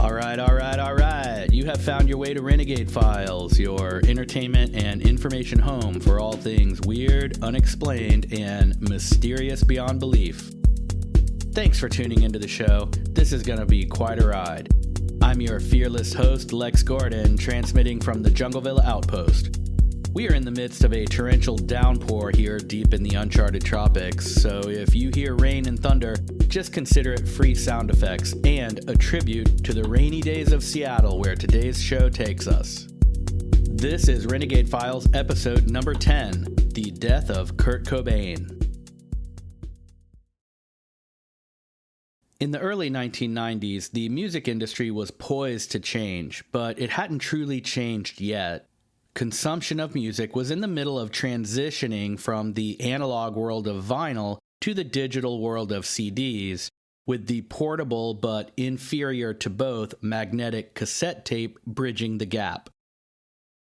All right. You have found your way to Renegade Files, your entertainment and information home for all things weird, unexplained, and mysterious beyond belief. Thanks for tuning into the show. This is going to be quite a ride. I'm your fearless host, Lex Gordon, transmitting from the Jungleville Outpost. We are in the midst of a torrential downpour here deep in the uncharted tropics, so if you hear rain and thunder, just consider it free sound effects and a tribute to the rainy days of Seattle where today's show takes us. This is Renegade Files episode number 10, The Death of Kurt Cobain. In the early 1990s, the music industry was poised to change, but it hadn't truly changed yet. Consumption of music was in the middle of transitioning from the analog world of vinyl to the digital world of CDs, with the portable but inferior-to-both magnetic cassette tape bridging the gap.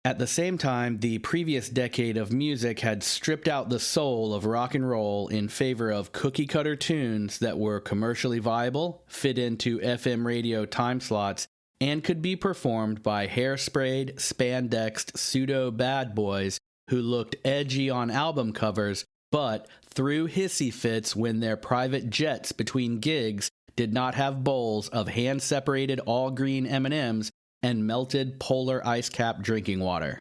At the same time, the previous decade of music had stripped out the soul of rock and roll in favor of cookie-cutter tunes that were commercially viable, fit into FM radio time slots, and could be performed by hairsprayed, spandexed pseudo-bad boys who looked edgy on album covers, but threw hissy fits when their private jets between gigs did not have bowls of hand-separated all-green M&Ms and melted polar ice-cap drinking water.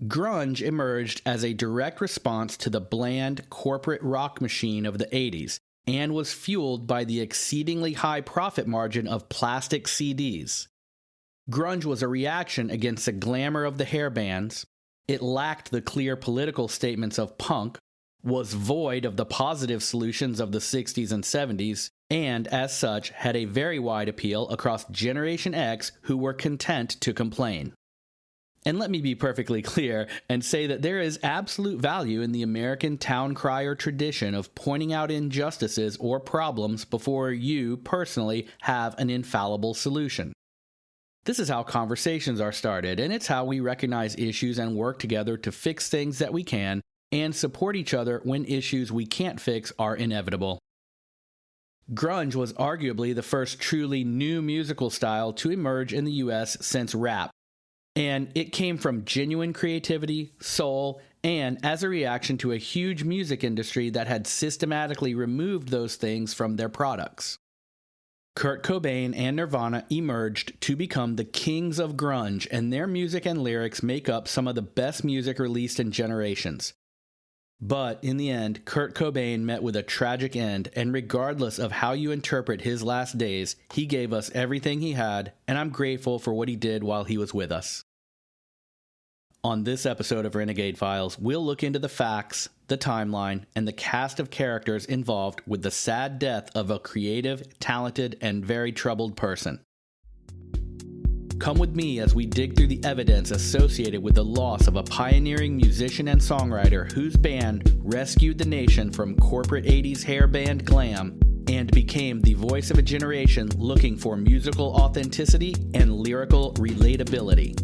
Grunge emerged as a direct response to the bland corporate rock machine of the 80s and was fueled by the exceedingly high profit margin of plastic CDs. Grunge was a reaction against the glamour of the hair bands. It lacked the clear political statements of punk, was void of the positive solutions of the 60s and 70s, and as such had a very wide appeal across Generation X who were content to complain. And let me be perfectly clear and say that there is absolute value in the American town crier tradition of pointing out injustices or problems before you personally have an infallible solution. This is how conversations are started, and it's how we recognize issues and work together to fix things that we can and support each other when issues we can't fix are inevitable. Grunge was arguably the first truly new musical style to emerge in the US since rap, and it came from genuine creativity, soul, and as a reaction to a huge music industry that had systematically removed those things from their products. Kurt Cobain and Nirvana emerged to become the kings of grunge, and their music and lyrics make up some of the best music released in generations. But in the end, Kurt Cobain met with a tragic end, and regardless of how you interpret his last days, he gave us everything he had, and I'm grateful for what he did while he was with us. On this episode of Renegade Files, we'll look into the facts, the timeline, and the cast of characters involved with the sad death of a creative, talented, and very troubled person. Come with me as we dig through the evidence associated with the loss of a pioneering musician and songwriter whose band rescued the nation from corporate 80s hair band glam and became the voice of a generation looking for musical authenticity and lyrical relatability.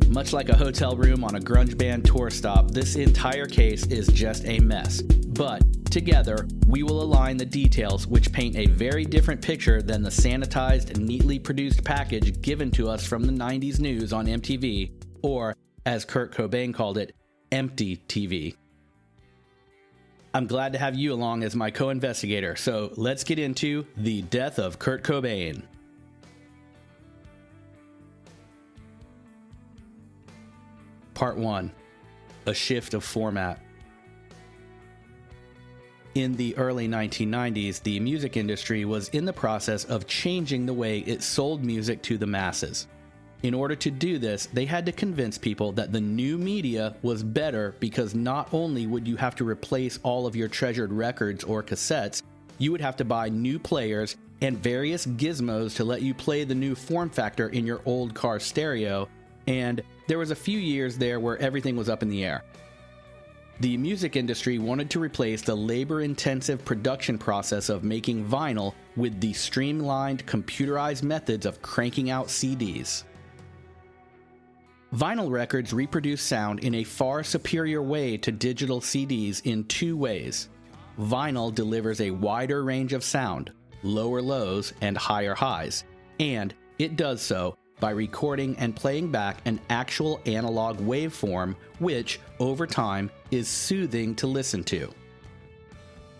Much like a hotel room on a grunge band tour stop, this entire case is just a mess. But together, we will align the details which paint a very different picture than the sanitized, neatly produced package given to us from the 90s news on MTV, or, as Kurt Cobain called it, empty TV. I'm glad to have you along as my co-investigator, so let's get into the death of Kurt Cobain. Part 1. A shift of format. In the early 1990s, the music industry was in the process of changing the way it sold music to the masses. In order to do this, they had to convince people that the new media was better because not only would you have to replace all of your treasured records or cassettes, you would have to buy new players and various gizmos to let you play the new form factor in your old car stereo, and there was a few years there where everything was up in the air. The music industry wanted to replace the labor-intensive production process of making vinyl with the streamlined, computerized methods of cranking out CDs. Vinyl records reproduce sound in a far superior way to digital CDs in two ways. Vinyl delivers a wider range of sound, lower lows and higher highs, And it does so by recording and playing back an actual analog waveform, which, over time, is soothing to listen to.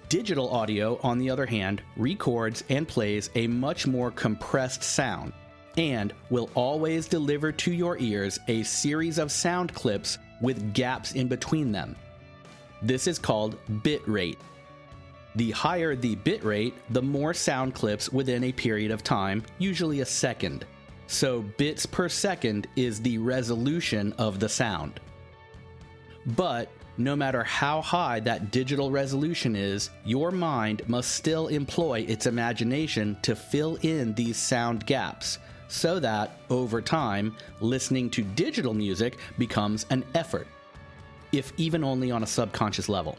Digital audio, on the other hand, records and plays a much more compressed sound, and will always deliver to your ears a series of sound clips with gaps in between them. This is called bit rate. The higher the bit rate, the more sound clips within a period of time, usually a second. So bits per second is the resolution of the sound. But no matter how high that digital resolution is, your mind must still employ its imagination to fill in these sound gaps, so that, over time, listening to digital music becomes an effort, if even only on a subconscious level.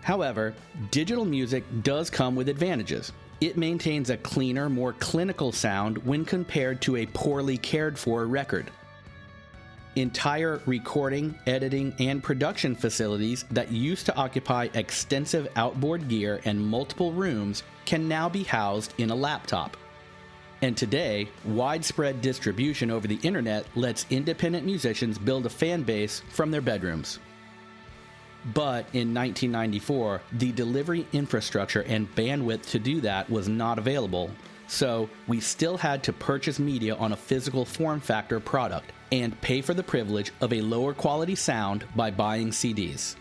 However, digital music does come with advantages. It maintains a cleaner, more clinical sound when compared to a poorly cared for record. Entire recording, editing, and production facilities that used to occupy extensive outboard gear and multiple rooms can now be housed in a laptop. And today, widespread distribution over the internet lets independent musicians build a fan base from their bedrooms. But in 1994, the delivery infrastructure and bandwidth to do that was not available, so we still had to purchase media on a physical form factor product and pay for the privilege of a lower quality sound by buying CDs.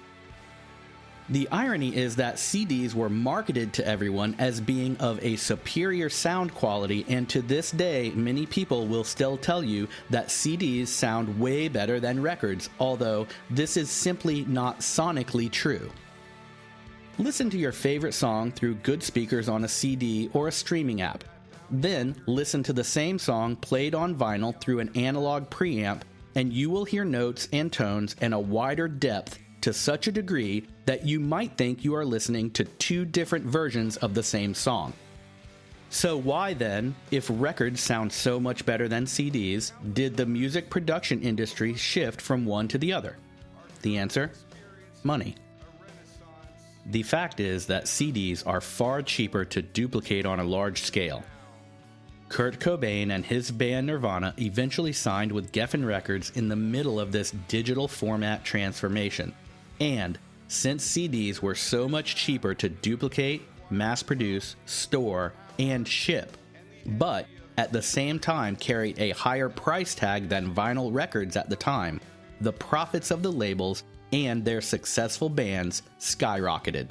The irony is that CDs were marketed to everyone as being of a superior sound quality, and to this day, many people will still tell you that CDs sound way better than records, although this is simply not sonically true. Listen to your favorite song through good speakers on a CD or a streaming app. Then listen to the same song played on vinyl through an analog preamp, and you will hear notes and tones and a wider depth to such a degree that you might think you are listening to two different versions of the same song. So why then, if records sound so much better than CDs, did the music production industry shift from one to the other? The answer? Money. The fact is that CDs are far cheaper to duplicate on a large scale. Kurt Cobain and his band Nirvana eventually signed with Geffen Records in the middle of this digital format transformation. And since CDs were so much cheaper to duplicate, mass produce, store, and ship, but at the same time carried a higher price tag than vinyl records at the time, the profits of the labels and their successful bands skyrocketed.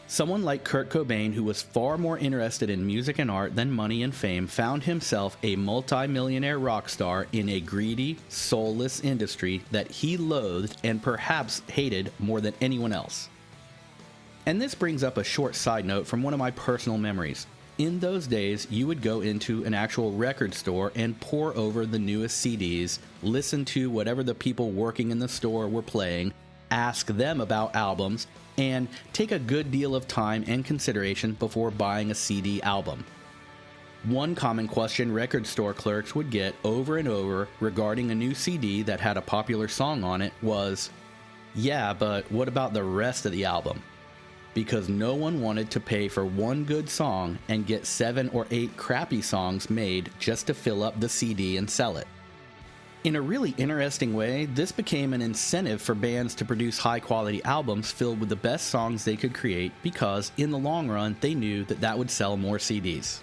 Someone like Kurt Cobain, who was far more interested in music and art than money and fame, found himself a multi-millionaire rock star in a greedy, soulless industry that he loathed and perhaps hated more than anyone else. And this brings up a short side note from one of my personal memories. In those days, you would go into an actual record store and pore over the newest CDs, listen to whatever the people working in the store were playing, ask them about albums, and take a good deal of time and consideration before buying a CD album. One common question record store clerks would get over and over regarding a new CD that had a popular song on it was, "Yeah, but what about the rest of the album?" Because no one wanted to pay for one good song and get 7 or 8 crappy songs made just to fill up the CD and sell it. In a really interesting way, this became an incentive for bands to produce high-quality albums filled with the best songs they could create because, in the long run, they knew that that would sell more CDs.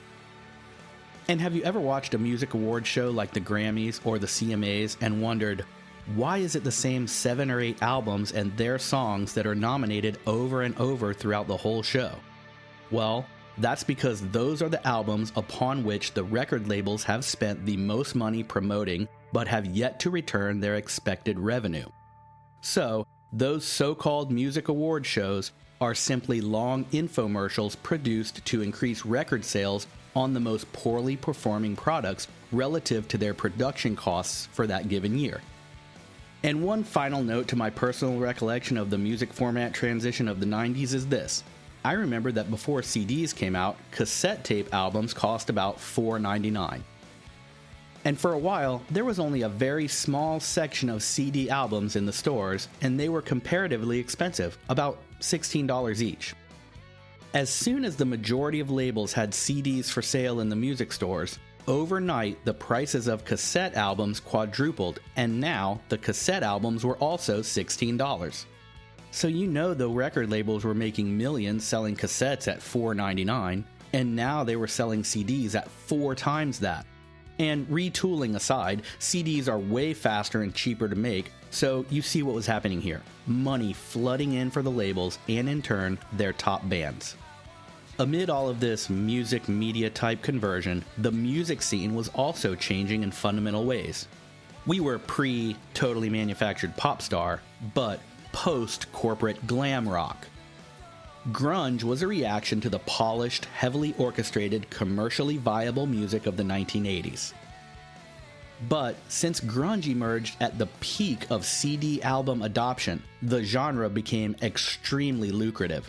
And have you ever watched a music award show like the Grammys or the CMAs and wondered, why is it the same 7 or 8 albums and their songs that are nominated over and over throughout the whole show? Well, that's because those are the albums upon which the record labels have spent the most money promoting but have yet to return their expected revenue. So, those so-called music award shows are simply long infomercials produced to increase record sales on the most poorly performing products relative to their production costs for that given year. And one final note to my personal recollection of the music format transition of the 90s is this. I remember that before CDs came out, cassette tape albums cost about $4.99. And for a while, there was only a very small section of CD albums in the stores, and they were comparatively expensive, about $16 each. As soon as the majority of labels had CDs for sale in the music stores, overnight the prices of cassette albums quadrupled, and now the cassette albums were also $16. So the record labels were making millions selling cassettes at $4.99, and now they were selling CDs at 4 times that. And retooling aside, CDs are way faster and cheaper to make, so you see what was happening here. Money flooding in for the labels and in turn, their top bands. Amid all of this music media type conversion, the music scene was also changing in fundamental ways. We were pre-totally manufactured pop star, but post-corporate glam rock. Grunge was a reaction to the polished, heavily orchestrated, commercially viable music of the 1980s. But since grunge emerged at the peak of CD album adoption, the genre became extremely lucrative.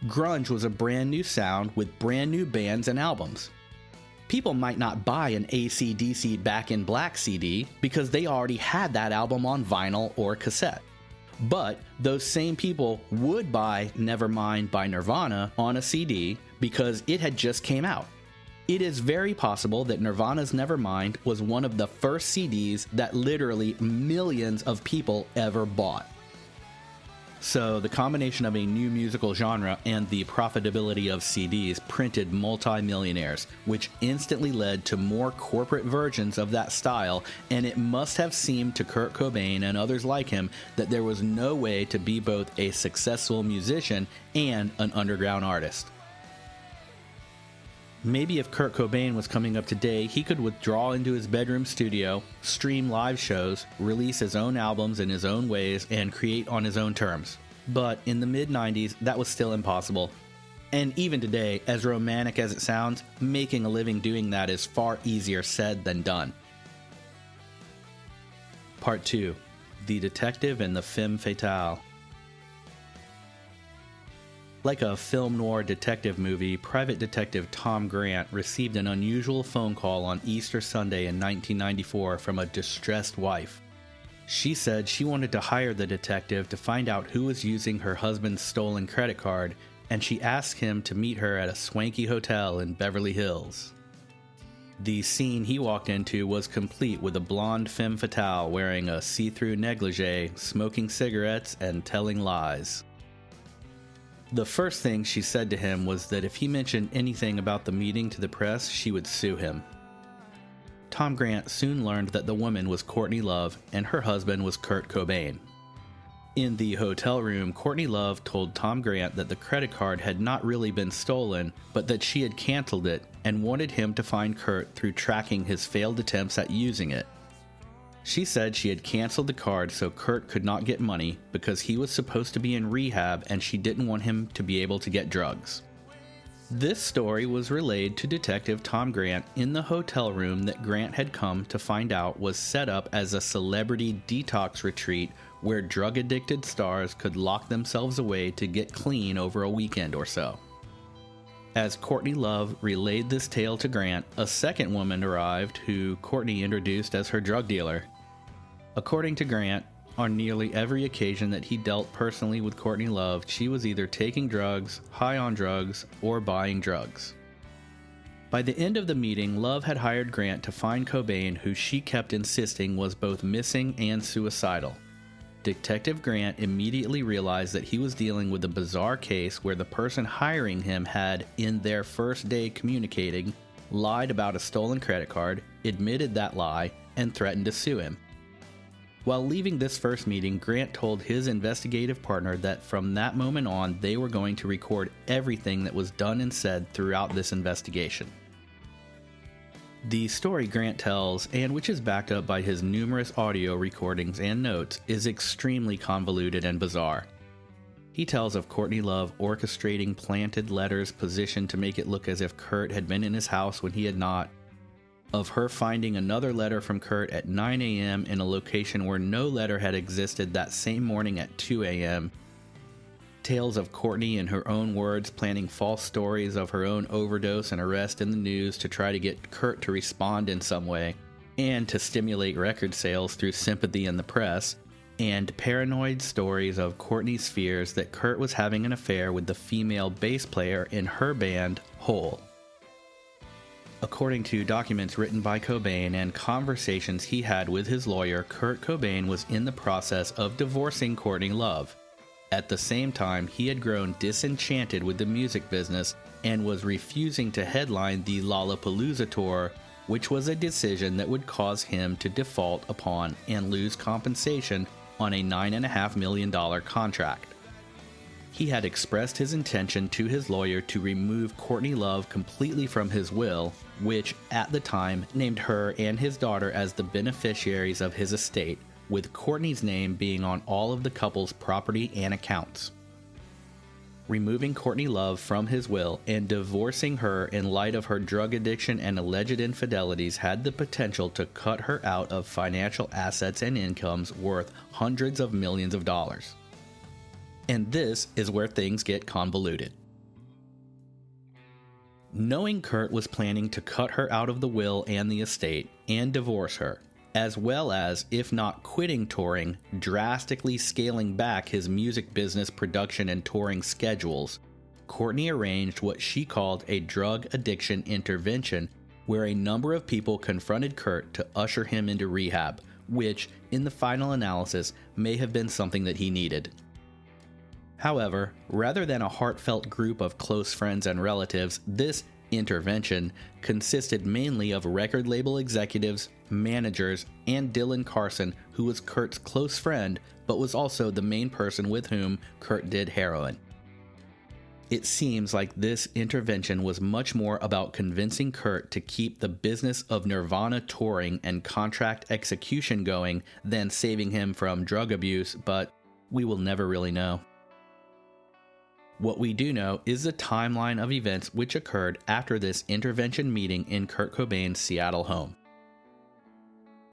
Grunge was a brand new sound with brand new bands and albums. People might not buy an AC/DC Back in Black CD because they already had that album on vinyl or cassette. But those same people would buy Nevermind by Nirvana on a CD because it had just came out. It is very possible that Nirvana's Nevermind was one of the first CDs that literally millions of people ever bought. So the combination of a new musical genre and the profitability of CDs printed multi-millionaires, which instantly led to more corporate versions of that style, and it must have seemed to Kurt Cobain and others like him that there was no way to be both a successful musician and an underground artist. Maybe if Kurt Cobain was coming up today, he could withdraw into his bedroom studio, stream live shows, release his own albums in his own ways, and create on his own terms. But in the mid-90s, that was still impossible. And even today, as romantic as it sounds, making a living doing that is far easier said than done. Part 2. The Detective and the Femme Fatale. Like a film noir detective movie, private detective Tom Grant received an unusual phone call on Easter Sunday in 1994 from a distressed wife. She said she wanted to hire the detective to find out who was using her husband's stolen credit card, and she asked him to meet her at a swanky hotel in Beverly Hills. The scene he walked into was complete with a blonde femme fatale wearing a see-through negligee, smoking cigarettes, and telling lies. The first thing she said to him was that if he mentioned anything about the meeting to the press, she would sue him. Tom Grant soon learned that the woman was Courtney Love and her husband was Kurt Cobain. In the hotel room, Courtney Love told Tom Grant that the credit card had not really been stolen, but that she had canceled it and wanted him to find Kurt through tracking his failed attempts at using it. She said she had canceled the card so Kurt could not get money because he was supposed to be in rehab and she didn't want him to be able to get drugs. This story was relayed to Detective Tom Grant in the hotel room that Grant had come to find out was set up as a celebrity detox retreat where drug-addicted stars could lock themselves away to get clean over a weekend or so. As Courtney Love relayed this tale to Grant, a second woman arrived who Courtney introduced as her drug dealer. According to Grant, on nearly every occasion that he dealt personally with Courtney Love, she was either taking drugs, high on drugs, or buying drugs. By the end of the meeting, Love had hired Grant to find Cobain, who she kept insisting was both missing and suicidal. Detective Grant immediately realized that he was dealing with a bizarre case where the person hiring him had, in their first day communicating, lied about a stolen credit card, admitted that lie, and threatened to sue him. While leaving this first meeting, Grant told his investigative partner that from that moment on, they were going to record everything that was done and said throughout this investigation. The story Grant tells, and which is backed up by his numerous audio recordings and notes, is extremely convoluted and bizarre. He tells of Courtney Love orchestrating planted letters positioned to make it look as if Kurt had been in his house when he had not, of her finding another letter from Kurt at 9 a.m. in a location where no letter had existed that same morning at 2 a.m., tales of Courtney, in her own words, planning false stories of her own overdose and arrest in the news to try to get Kurt to respond in some way, and to stimulate record sales through sympathy in the press, and paranoid stories of Courtney's fears that Kurt was having an affair with the female bass player in her band, Hole. According to documents written by Cobain and conversations he had with his lawyer, Kurt Cobain was in the process of divorcing Courtney Love. At the same time, he had grown disenchanted with the music business and was refusing to headline the Lollapalooza tour, which was a decision that would cause him to default upon and lose compensation on a $9.5 million contract. He had expressed his intention to his lawyer to remove Courtney Love completely from his will, which at the time named her and his daughter as the beneficiaries of his estate, with Courtney's name being on all of the couple's property and accounts. Removing Courtney Love from his will and divorcing her in light of her drug addiction and alleged infidelities had the potential to cut her out of financial assets and incomes worth hundreds of millions of dollars. And this is where things get convoluted. Knowing Kurt was planning to cut her out of the will and the estate and divorce her, as well as, if not quitting touring, drastically scaling back his music business production and touring schedules, Courtney arranged what she called a drug addiction intervention, where a number of people confronted Kurt to usher him into rehab, which, in the final analysis, may have been something that he needed. However, rather than a heartfelt group of close friends and relatives, this intervention consisted mainly of record label executives, managers, and Dylan Carson, who was Kurt's close friend, but was also the main person with whom Kurt did heroin. It seems like this intervention was much more about convincing Kurt to keep the business of Nirvana touring and contract execution going than saving him from drug abuse, but we will never really know. What we do know is the timeline of events which occurred after this intervention meeting in Kurt Cobain's Seattle home.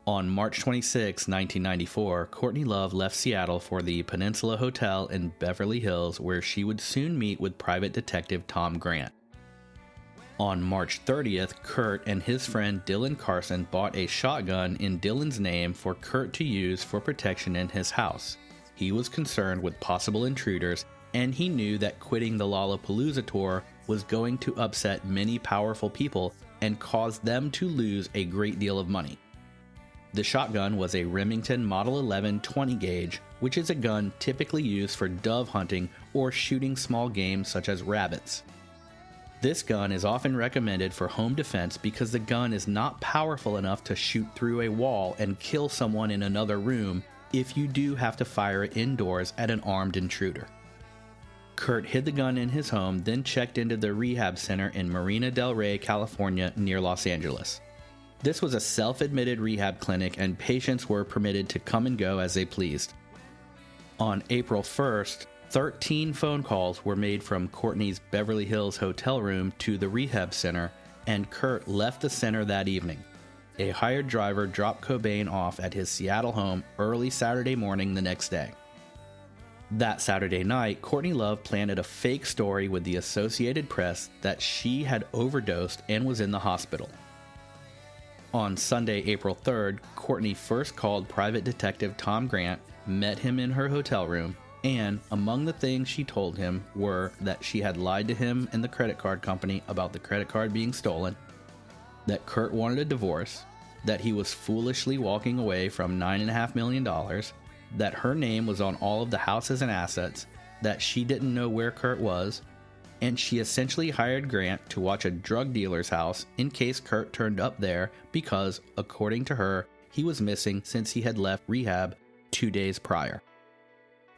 On March 26, 1994, Courtney Love left Seattle for the Peninsula Hotel in Beverly Hills, where she would soon meet with private detective Tom Grant. On March 30th, Kurt and his friend Dylan Carson bought a shotgun in Dylan's name for Kurt to use for protection in his house. He was concerned with possible intruders, and he knew that quitting the Lollapalooza tour was going to upset many powerful people and cause them to lose a great deal of money. The shotgun was a Remington Model 11 20 gauge, which is a gun typically used for dove hunting or shooting small game such as rabbits. This gun is often recommended for home defense because the gun is not powerful enough to shoot through a wall and kill someone in another room if you do have to fire it indoors at an armed intruder. Kurt hid the gun in his home, then checked into the rehab center in Marina del Rey, California, near Los Angeles. This was a self-admitted rehab clinic, and patients were permitted to come and go as they pleased. On April 1st, 13 phone calls were made from Courtney's Beverly Hills hotel room to the rehab center, and Kurt left the center that evening. A hired driver dropped Cobain off at his Seattle home early Saturday morning the next day. That Saturday night, Courtney Love planted a fake story with the Associated Press that she had overdosed and was in the hospital. On Sunday, April 3rd, Courtney first called private detective Tom Grant, met him in her hotel room, and among the things she told him were that she had lied to him and the credit card company about the credit card being stolen, that Kurt wanted a divorce, that he was foolishly walking away from $9.5 million, that her name was on all of the houses and assets, that she didn't know where Kurt was, and she essentially hired Grant to watch a drug dealer's house in case Kurt turned up there because, according to her, he was missing since he had left rehab 2 days prior.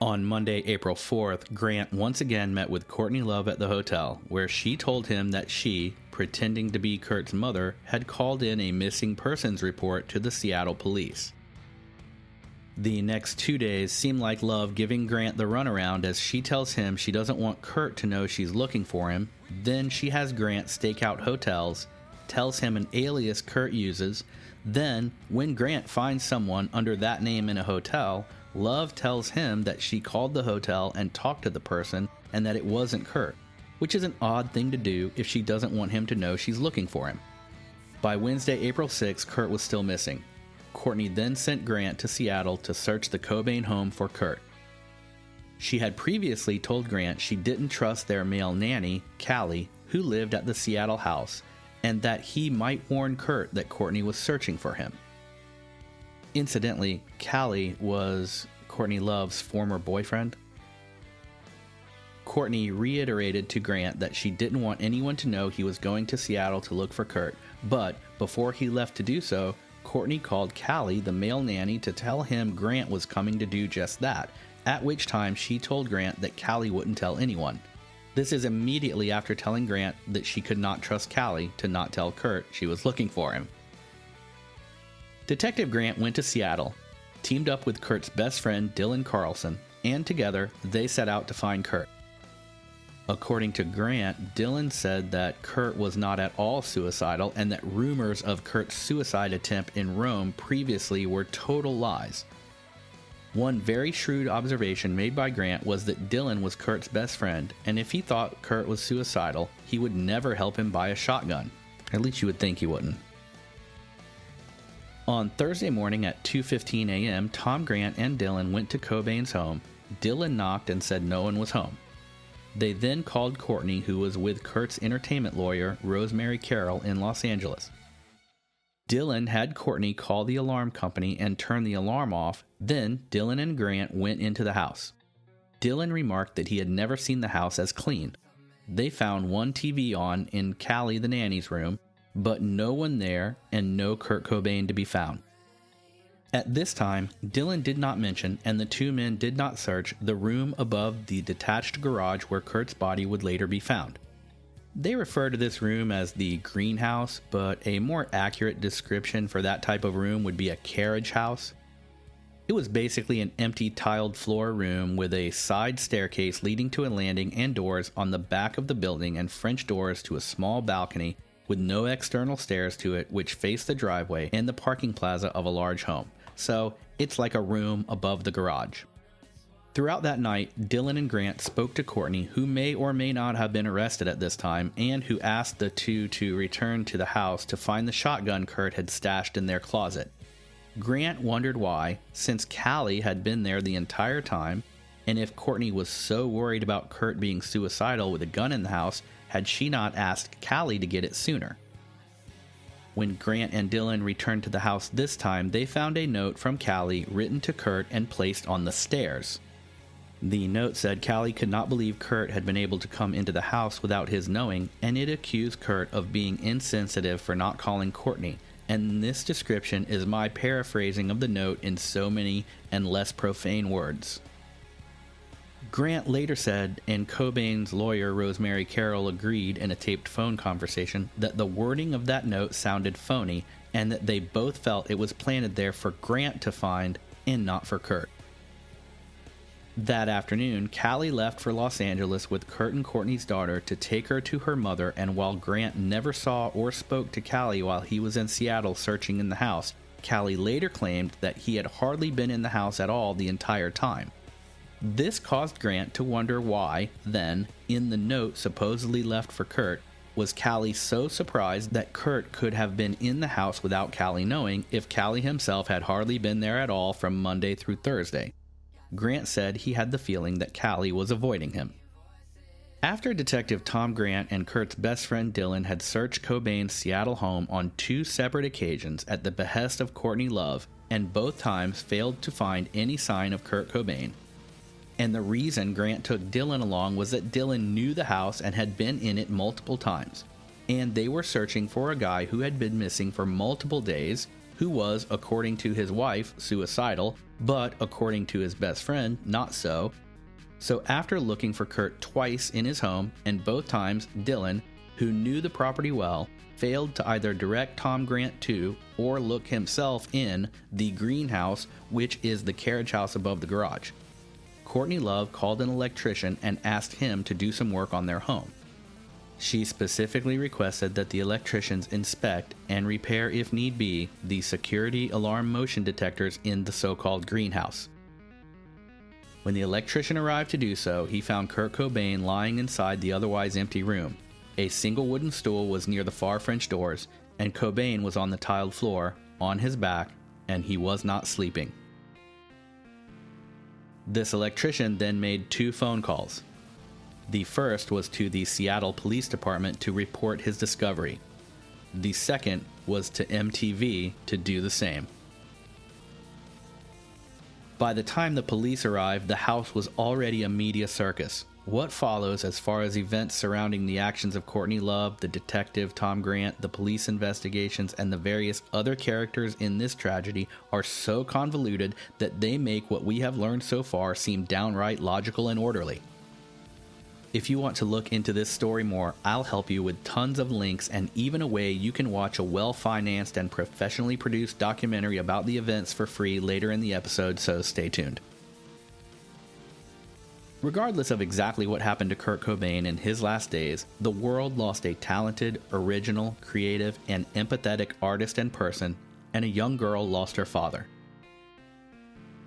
On Monday, April 4th, Grant once again met with Courtney Love at the hotel, where she told him that she, pretending to be Kurt's mother, had called in a missing persons report to the Seattle police. The next 2 days seem like Love giving Grant the runaround as she tells him she doesn't want Kurt to know she's looking for him. Then she has Grant stake out hotels, tells him an alias Kurt uses. Then, when Grant finds someone under that name in a hotel, Love tells him that she called the hotel and talked to the person and that it wasn't Kurt, which is an odd thing to do if she doesn't want him to know she's looking for him. By Wednesday, April 6th, Kurt was still missing. Courtney then sent Grant to Seattle to search the Cobain home for Kurt. She had previously told Grant she didn't trust their male nanny, Callie, who lived at the Seattle house, and that he might warn Kurt that Courtney was searching for him. Incidentally, Callie was Courtney Love's former boyfriend. Courtney reiterated to Grant that she didn't want anyone to know he was going to Seattle to look for Kurt, but before he left to do so, Courtney called Callie, the male nanny, to tell him Grant was coming to do just that, at which time she told Grant that Callie wouldn't tell anyone. This is immediately after telling Grant that she could not trust Callie to not tell Kurt she was looking for him. Detective Grant went to Seattle, teamed up with Kurt's best friend Dylan Carlson, and together they set out to find Kurt. According to Grant, Dylan said that Kurt was not at all suicidal and that rumors of Kurt's suicide attempt in Rome previously were total lies. One very shrewd observation made by Grant was that Dylan was Kurt's best friend, and if he thought Kurt was suicidal, he would never help him buy a shotgun. At least you would think he wouldn't. On Thursday morning at 2:15 a.m., Tom Grant and Dylan went to Cobain's home. Dylan knocked and said no one was home. They then called Courtney, who was with Kurt's entertainment lawyer, Rosemary Carroll, in Los Angeles. Dylan had Courtney call the alarm company and turn the alarm off. Then Dylan and Grant went into the house. Dylan remarked that he had never seen the house as clean. They found one TV on in Callie the nanny's room, but no one there and no Kurt Cobain to be found. At this time, Dylan did not mention, and the two men did not search, the room above the detached garage where Kurt's body would later be found. They refer to this room as the greenhouse, but a more accurate description for that type of room would be a carriage house. It was basically an empty tiled floor room with a side staircase leading to a landing and doors on the back of the building and French doors to a small balcony with no external stairs to it, which face the driveway and the parking plaza of a large home. So it's like a room above the garage. Throughout that night, Dylan and Grant spoke to Courtney, who may or may not have been arrested at this time, and who asked the two to return to the house to find the shotgun Kurt had stashed in their closet. Grant wondered why, since Callie had been there the entire time, and if Courtney was so worried about Kurt being suicidal with a gun in the house, had she not asked Callie to get it sooner? When Grant and Dylan returned to the house this time, they found a note from Callie written to Kurt and placed on the stairs. The note said Callie could not believe Kurt had been able to come into the house without his knowing, and it accused Kurt of being insensitive for not calling Courtney, and this description is my paraphrasing of the note in so many and less profane words. Grant later said, and Cobain's lawyer Rosemary Carroll agreed in a taped phone conversation, that the wording of that note sounded phony, and that they both felt it was planted there for Grant to find and not for Kurt. That afternoon, Callie left for Los Angeles with Kurt and Courtney's daughter to take her to her mother, and while Grant never saw or spoke to Callie while he was in Seattle searching in the house, Callie later claimed that he had hardly been in the house at all the entire time. This caused Grant to wonder why, then, in the note supposedly left for Kurt, was Callie so surprised that Kurt could have been in the house without Callie knowing, if Callie himself had hardly been there at all from Monday through Thursday. Grant said he had the feeling that Callie was avoiding him. After Detective Tom Grant and Kurt's best friend Dylan had searched Cobain's Seattle home on 2 separate occasions at the behest of Courtney Love, and both times failed to find any sign of Kurt Cobain, and the reason Grant took Dylan along was that Dylan knew the house and had been in it multiple times, and they were searching for a guy who had been missing for multiple days, who was, according to his wife, suicidal, but according to his best friend, not so. So after looking for Kurt twice in his home, and both times Dylan, who knew the property well, failed to either direct Tom Grant to or look himself in the greenhouse, which is the carriage house above the garage, Courtney Love called an electrician and asked him to do some work on their home. She specifically requested that the electricians inspect and repair, if need be, the security alarm motion detectors in the so-called greenhouse. When the electrician arrived to do so, he found Kurt Cobain lying inside the otherwise empty room. A single wooden stool was near the far French doors, and Cobain was on the tiled floor, on his back, and he was not sleeping. This electrician then made 2 phone calls. The first was to the Seattle Police Department to report his discovery. The second was to MTV to do the same. By the time the police arrived, the house was already a media circus. What follows as far as events surrounding the actions of Courtney Love, the detective Tom Grant, the police investigations, and the various other characters in this tragedy are so convoluted that they make what we have learned so far seem downright logical and orderly. If you want to look into this story more, I'll help you with tons of links and even a way you can watch a well-financed and professionally produced documentary about the events for free later in the episode, so stay tuned. Regardless of exactly what happened to Kurt Cobain in his last days, the world lost a talented, original, creative, and empathetic artist and person, and a young girl lost her father.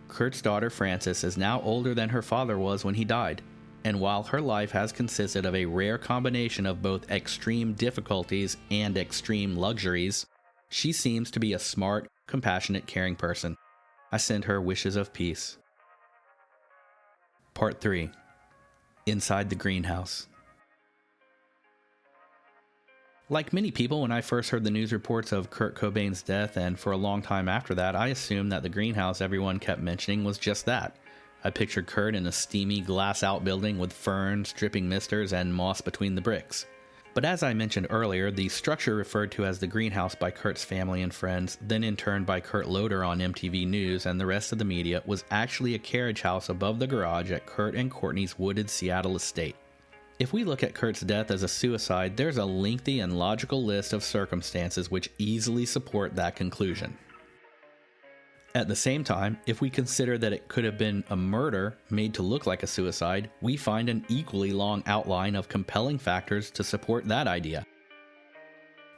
Kurt's daughter Frances is now older than her father was when he died, and while her life has consisted of a rare combination of both extreme difficulties and extreme luxuries, she seems to be a smart, compassionate, caring person. I send her wishes of peace. Part 3. Inside the Greenhouse. Like many people, when I first heard the news reports of Kurt Cobain's death, and for a long time after that, I assumed that the greenhouse everyone kept mentioning was just that. I pictured Kurt in a steamy glass outbuilding with ferns, dripping misters, and moss between the bricks. But as I mentioned earlier, the structure referred to as the greenhouse by Kurt's family and friends, then in turn by Kurt Loder on MTV News and the rest of the media, was actually a carriage house above the garage at Kurt and Courtney's wooded Seattle estate. If we look at Kurt's death as a suicide, there's a lengthy and logical list of circumstances which easily support that conclusion. At the same time, if we consider that it could have been a murder made to look like a suicide, we find an equally long outline of compelling factors to support that idea.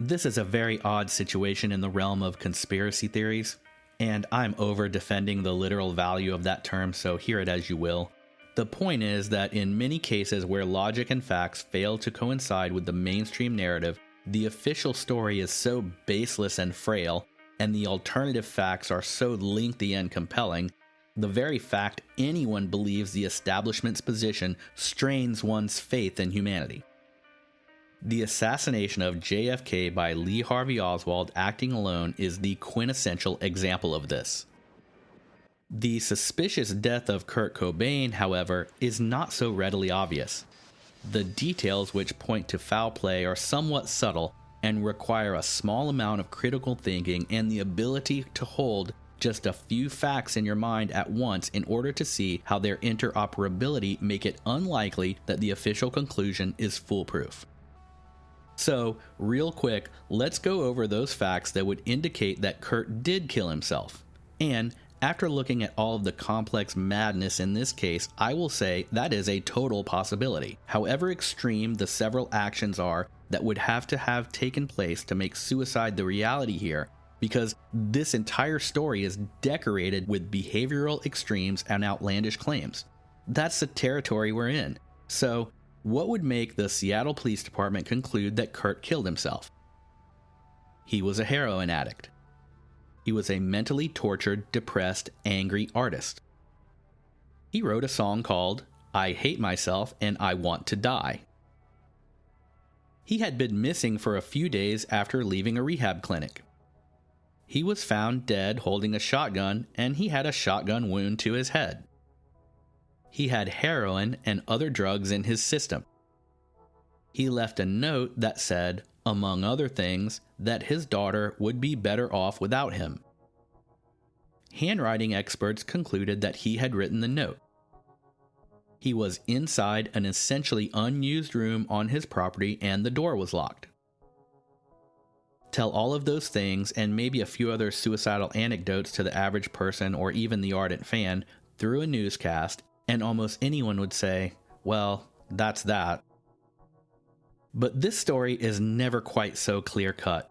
This is a very odd situation in the realm of conspiracy theories, and I'm over defending the literal value of that term, so hear it as you will. The point is that in many cases where logic and facts fail to coincide with the mainstream narrative, the official story is so baseless and frail, and the alternative facts are so lengthy and compelling, the very fact anyone believes the establishment's position strains one's faith in humanity. The assassination of JFK by Lee Harvey Oswald acting alone is the quintessential example of this. The suspicious death of Kurt Cobain, however, is not so readily obvious. The details which point to foul play are somewhat subtle and require a small amount of critical thinking and the ability to hold just a few facts in your mind at once in order to see how their interoperability make it unlikely that the official conclusion is foolproof. So, real quick, let's go over those facts that would indicate that Kurt did kill himself. And after looking at all of the complex madness in this case, I will say that is a total possibility. However extreme the several actions are that would have to have taken place to make suicide the reality here, because this entire story is decorated with behavioral extremes and outlandish claims. That's the territory we're in. So, what would make the Seattle Police Department conclude that Kurt killed himself? He was a heroin addict. He was a mentally tortured, depressed, angry artist. He wrote a song called "I Hate Myself and I Want to Die." He had been missing for a few days after leaving a rehab clinic. He was found dead holding a shotgun, and he had a shotgun wound to his head. He had heroin and other drugs in his system. He left a note that said, among other things, that his daughter would be better off without him. Handwriting experts concluded that he had written the note. He was inside an essentially unused room on his property and the door was locked. Tell all of those things and maybe a few other suicidal anecdotes to the average person or even the ardent fan through a newscast, and almost anyone would say, well, that's that. But this story is never quite so clear-cut.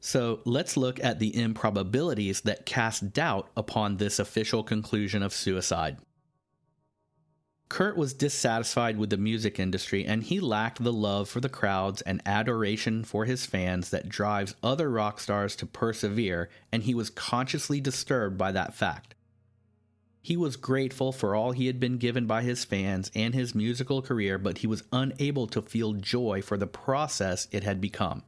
So let's look at the improbabilities that cast doubt upon this official conclusion of suicide. Kurt was dissatisfied with the music industry, and he lacked the love for the crowds and adoration for his fans that drives other rock stars to persevere, and he was consciously disturbed by that fact. He was grateful for all he had been given by his fans and his musical career, but he was unable to feel joy for the process it had become.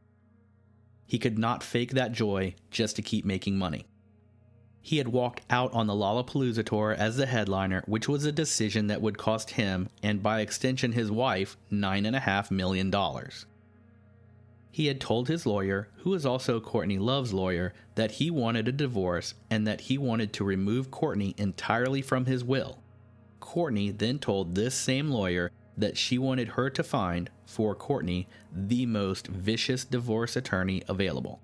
He could not fake that joy just to keep making money. He had walked out on the Lollapalooza tour as the headliner, which was a decision that would cost him, and by extension his wife, $9.5 million. He had told his lawyer, who was also Courtney Love's lawyer, that he wanted a divorce and that he wanted to remove Courtney entirely from his will. Courtney then told this same lawyer that she wanted her to find, for Courtney, the most vicious divorce attorney available.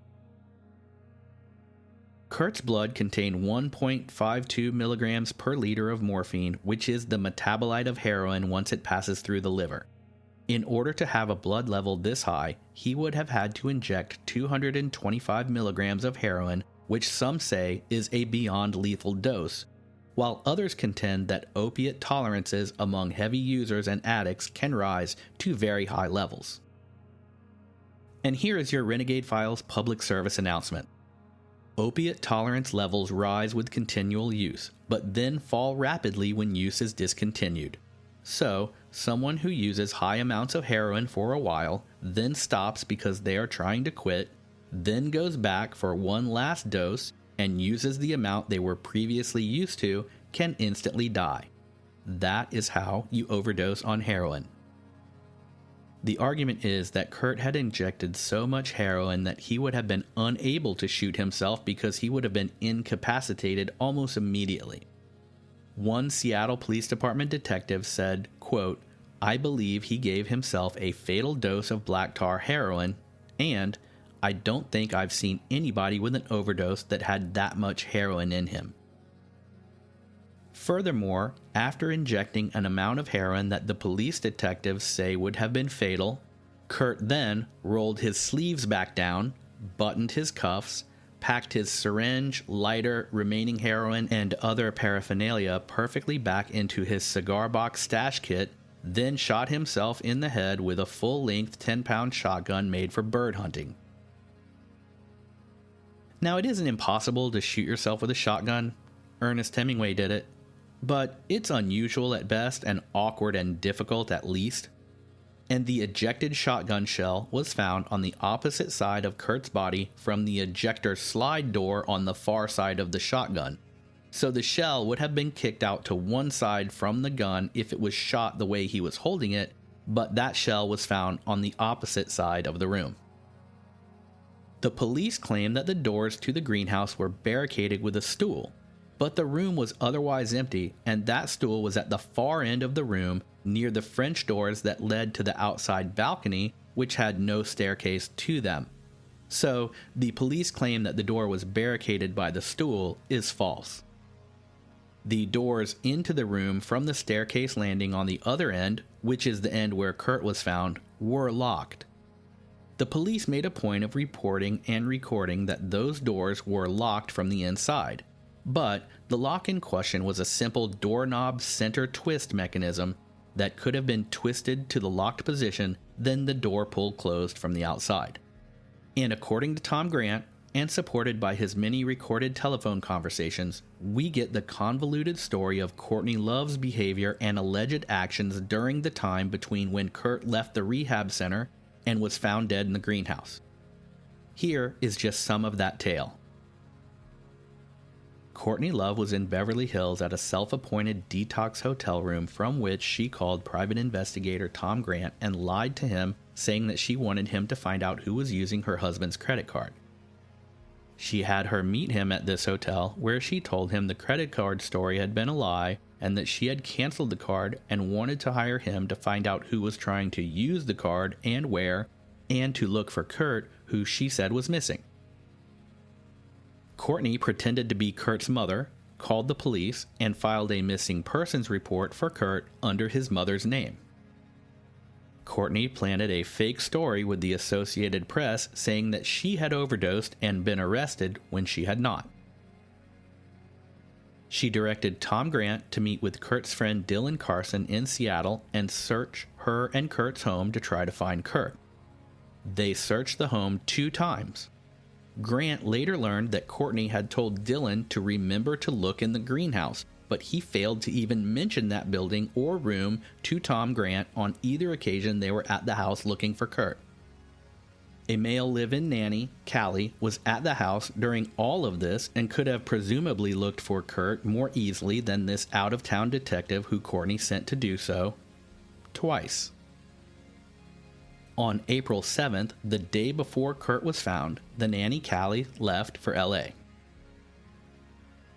Kurt's blood contained 1.52 milligrams per liter of morphine, which is the metabolite of heroin once it passes through the liver. In order to have a blood level this high, he would have had to inject 225 milligrams of heroin, which some say is a beyond lethal dose, while others contend that opiate tolerances among heavy users and addicts can rise to very high levels. And here is your Renegade Files public service announcement. Opiate tolerance levels rise with continual use, but then fall rapidly when use is discontinued. So, someone who uses high amounts of heroin for a while, then stops because they are trying to quit, then goes back for one last dose and uses the amount they were previously used to, can instantly die. That is how you overdose on heroin. The argument is that Kurt had injected so much heroin that he would have been unable to shoot himself because he would have been incapacitated almost immediately. One Seattle Police Department detective said, quote, "I believe he gave himself a fatal dose of black tar heroin, and I don't think I've seen anybody with an overdose that had that much heroin in him." Furthermore, after injecting an amount of heroin that the police detectives say would have been fatal, Kurt then rolled his sleeves back down, buttoned his cuffs, packed his syringe, lighter, remaining heroin, and other paraphernalia perfectly back into his cigar box stash kit, then shot himself in the head with a full-length 10-pound shotgun made for bird hunting. Now, it isn't impossible to shoot yourself with a shotgun. Ernest Hemingway did it. But it's unusual at best and awkward and difficult at least. And the ejected shotgun shell was found on the opposite side of Kurt's body from the ejector slide door on the far side of the shotgun. So the shell would have been kicked out to one side from the gun if it was shot the way he was holding it, but that shell was found on the opposite side of the room. The police claim that the doors to the greenhouse were barricaded with a stool, but the room was otherwise empty, and that stool was at the far end of the room near the French doors that led to the outside balcony, which had no staircase to them. So, the police claim that the door was barricaded by the stool is false. The doors into the room from the staircase landing on the other end, which is the end where Kurt was found, were locked. The police made a point of reporting and recording that those doors were locked from the inside. But the lock in question was a simple doorknob center twist mechanism that could have been twisted to the locked position, then the door pulled closed from the outside. And according to Tom Grant, and supported by his many recorded telephone conversations, we get the convoluted story of Courtney Love's behavior and alleged actions during the time between when Kurt left the rehab center and was found dead in the greenhouse. Here is just some of that tale. Courtney Love was in Beverly Hills at a self-appointed detox hotel room from which she called private investigator Tom Grant and lied to him, saying that she wanted him to find out who was using her husband's credit card. She had her meet him at this hotel, where she told him the credit card story had been a lie and that she had canceled the card and wanted to hire him to find out who was trying to use the card and where, and to look for Kurt, who she said was missing. Courtney pretended to be Kurt's mother, called the police, and filed a missing persons report for Kurt under his mother's name. Courtney planted a fake story with the Associated Press saying that she had overdosed and been arrested when she had not. She directed Tom Grant to meet with Kurt's friend Dylan Carson in Seattle and search her and Kurt's home to try to find Kurt. They searched the home 2 times. Grant later learned that Courtney had told Dylan to remember to look in the greenhouse, but he failed to even mention that building or room to Tom Grant on either occasion they were at the house looking for Kurt. A male live-in nanny, Callie, was at the house during all of this and could have presumably looked for Kurt more easily than this out-of-town detective who Courtney sent to do so twice. On April 7th, the day before Kurt was found, the nanny Callie left for LA.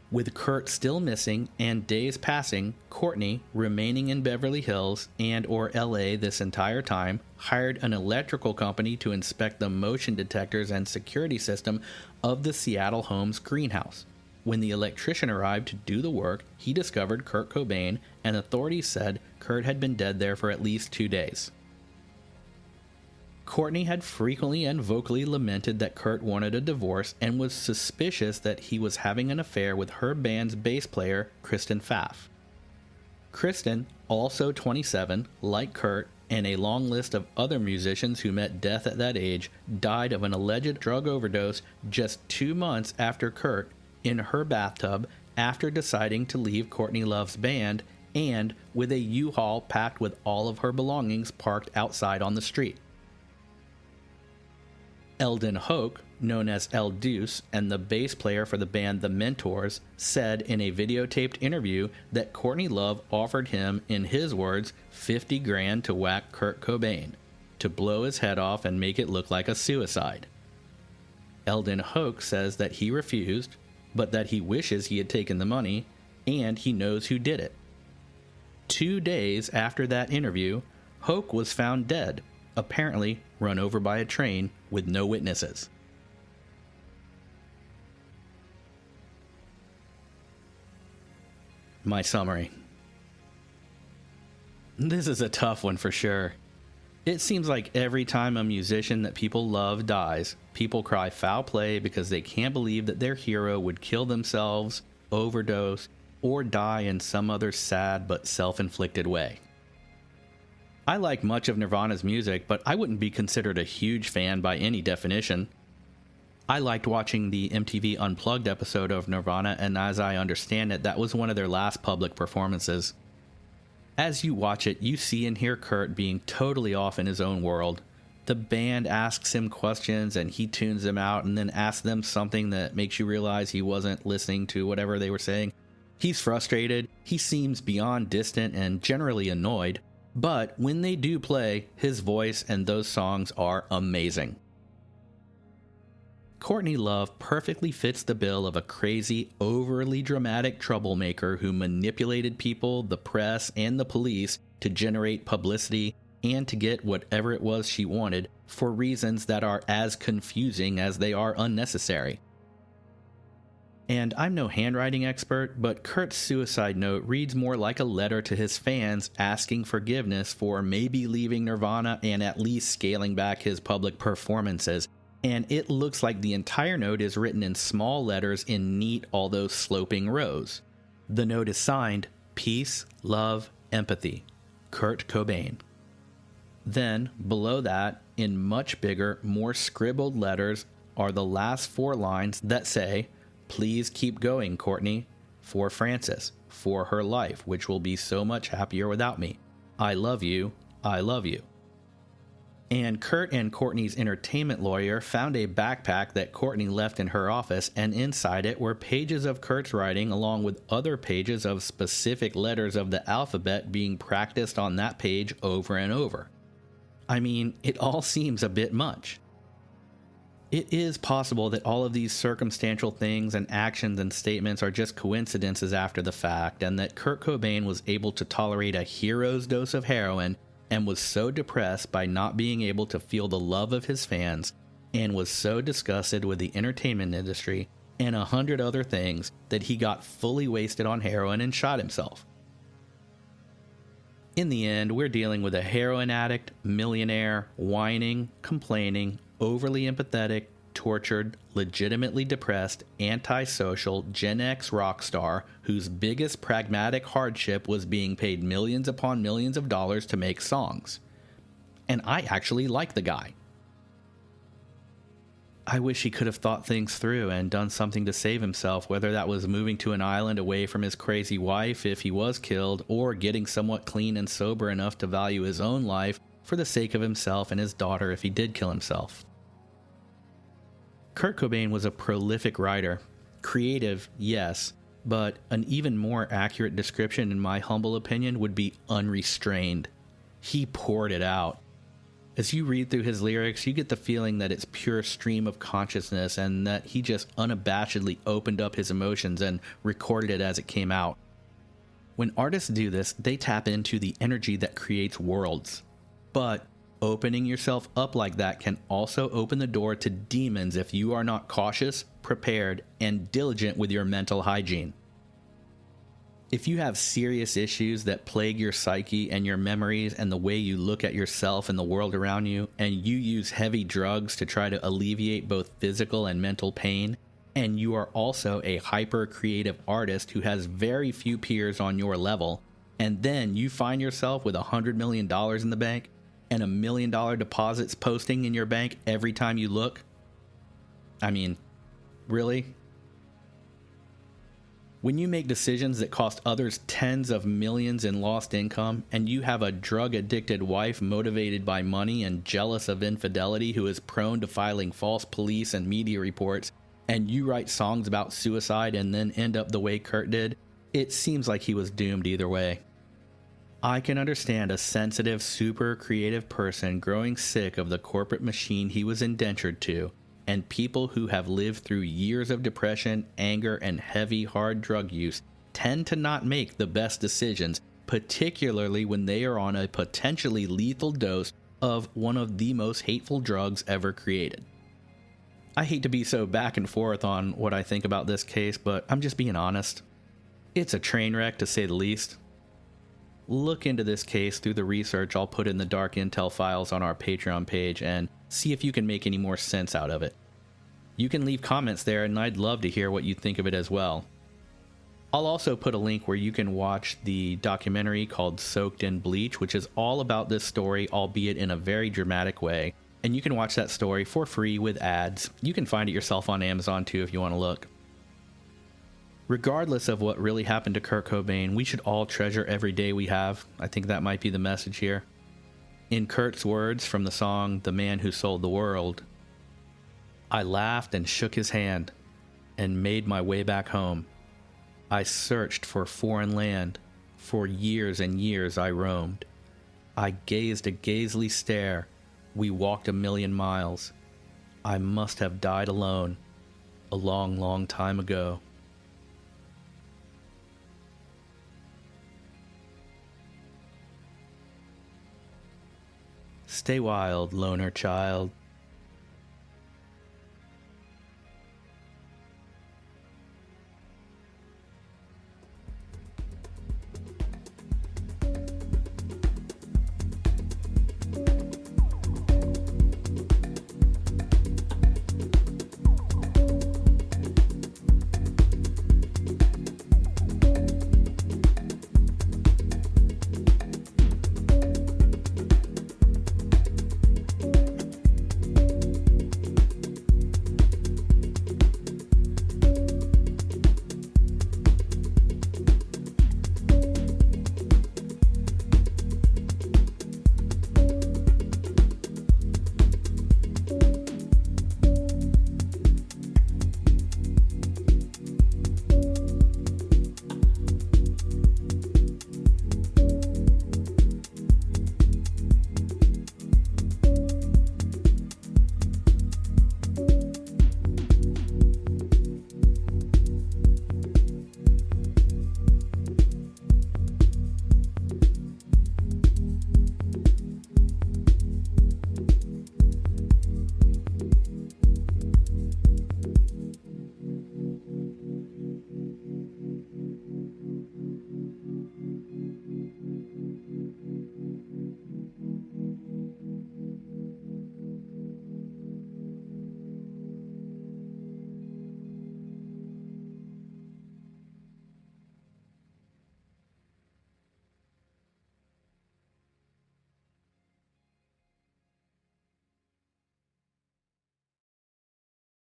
With Kurt still missing and days passing, Courtney, remaining in Beverly Hills and or LA this entire time, hired an electrical company to inspect the motion detectors and security system of the Seattle home's greenhouse. When the electrician arrived to do the work, he discovered Kurt Cobain, and authorities said Kurt had been dead there for at least 2 days. Courtney had frequently and vocally lamented that Kurt wanted a divorce and was suspicious that he was having an affair with her band's bass player, Kristen Pfaff. Kristen, also 27, like Kurt, and a long list of other musicians who met death at that age, died of an alleged drug overdose just 2 months after Kurt, in her bathtub after deciding to leave Courtney Love's band, and with a U-Haul packed with all of her belongings parked outside on the street. Eldon Hoke, known as El Deuce and the bass player for the band The Mentors, said in a videotaped interview that Courtney Love offered him, in his words, $50,000 to whack Kurt Cobain, to blow his head off and make it look like a suicide. Eldon Hoke says that he refused, but that he wishes he had taken the money, and he knows who did it. 2 days after that interview, Hoke was found dead, apparently run over by a train with no witnesses. My summary. This is a tough one for sure. It seems like every time a musician that people love dies, people cry foul play because they can't believe that their hero would kill themselves, overdose, or die in some other sad but self-inflicted way. I like much of Nirvana's music, but I wouldn't be considered a huge fan by any definition. I liked watching the MTV Unplugged episode of Nirvana, and as I understand it, that was one of their last public performances. As you watch it, you see and hear Kurt being totally off in his own world. The band asks him questions, and he tunes them out and then asks them something that makes you realize he wasn't listening to whatever they were saying. He's frustrated, he seems beyond distant and generally annoyed. But when they do play, his voice and those songs are amazing. Courtney Love perfectly fits the bill of a crazy, overly dramatic troublemaker who manipulated people, the press, and the police to generate publicity and to get whatever it was she wanted for reasons that are as confusing as they are unnecessary. And I'm no handwriting expert, but Kurt's suicide note reads more like a letter to his fans asking forgiveness for maybe leaving Nirvana and at least scaling back his public performances. And it looks like the entire note is written in small letters in neat, although sloping rows. The note is signed, Peace, Love, Empathy, Kurt Cobain. Then, below that, in much bigger, more scribbled letters, are the last 4 lines that say, Please keep going, Courtney, for Frances, for her life, which will be so much happier without me. I love you, I love you. And Kurt and Courtney's entertainment lawyer found a backpack that Courtney left in her office, and inside it were pages of Kurt's writing along with other pages of specific letters of the alphabet being practiced on that page over and over. I mean, it all seems a bit much. It is possible that all of these circumstantial things and actions and statements are just coincidences after the fact, and that Kurt Cobain was able to tolerate a hero's dose of heroin and was so depressed by not being able to feel the love of his fans, and was so disgusted with the entertainment industry and 100 other things that he got fully wasted on heroin and shot himself. In the end, we're dealing with a heroin addict, millionaire, whining, complaining, overly empathetic, tortured, legitimately depressed, antisocial Gen X rock star whose biggest pragmatic hardship was being paid millions upon millions of dollars to make songs. And I actually like the guy. I wish he could have thought things through and done something to save himself, whether that was moving to an island away from his crazy wife if he was killed, or getting somewhat clean and sober enough to value his own life for the sake of himself and his daughter if he did kill himself. Kurt Cobain was a prolific writer. Creative, yes, but an even more accurate description, in my humble opinion, would be unrestrained. He poured it out. As you read through his lyrics, you get the feeling that it's pure stream of consciousness and that he just unabashedly opened up his emotions and recorded it as it came out. When artists do this, they tap into the energy that creates worlds. But opening yourself up like that can also open the door to demons if you are not cautious, prepared, and diligent with your mental hygiene. If you have serious issues that plague your psyche and your memories and the way you look at yourself and the world around you, and you use heavy drugs to try to alleviate both physical and mental pain, and you are also a hyper-creative artist who has very few peers on your level, and then you find yourself with $100 million in the bank and $1 million deposits posting in your bank every time you look, I mean, really? When you make decisions that cost others tens of millions in lost income, and you have a drug-addicted wife motivated by money and jealous of infidelity who is prone to filing false police and media reports, and you write songs about suicide and then end up the way Kurt did, it seems like he was doomed either way. I can understand a sensitive, super creative person growing sick of the corporate machine he was indentured to, and people who have lived through years of depression, anger, and heavy, hard drug use tend to not make the best decisions, particularly when they are on a potentially lethal dose of one of the most hateful drugs ever created. I hate to be so back and forth on what I think about this case, but I'm just being honest. It's a train wreck, to say the least. Look into this case through the research I'll put in the Dark Intel files on our Patreon page and see if you can make any more sense out of it. You can leave comments there, and I'd love to hear what you think of it as well. I'll also put a link where you can watch the documentary called Soaked in Bleach, which is all about this story, albeit in a very dramatic way. And you can watch that story for free with ads. You can find it yourself on Amazon too if you want to look. Regardless of what really happened to Kurt Cobain, we should all treasure every day we have. I think that might be the message here. In Kurt's words from the song The Man Who Sold the World, I laughed and shook his hand and made my way back home. I searched for foreign land. For years and years I roamed. I gazed a gazely stare. We walked 1,000,000 miles. I must have died alone a long, long time ago. Stay wild, loner child.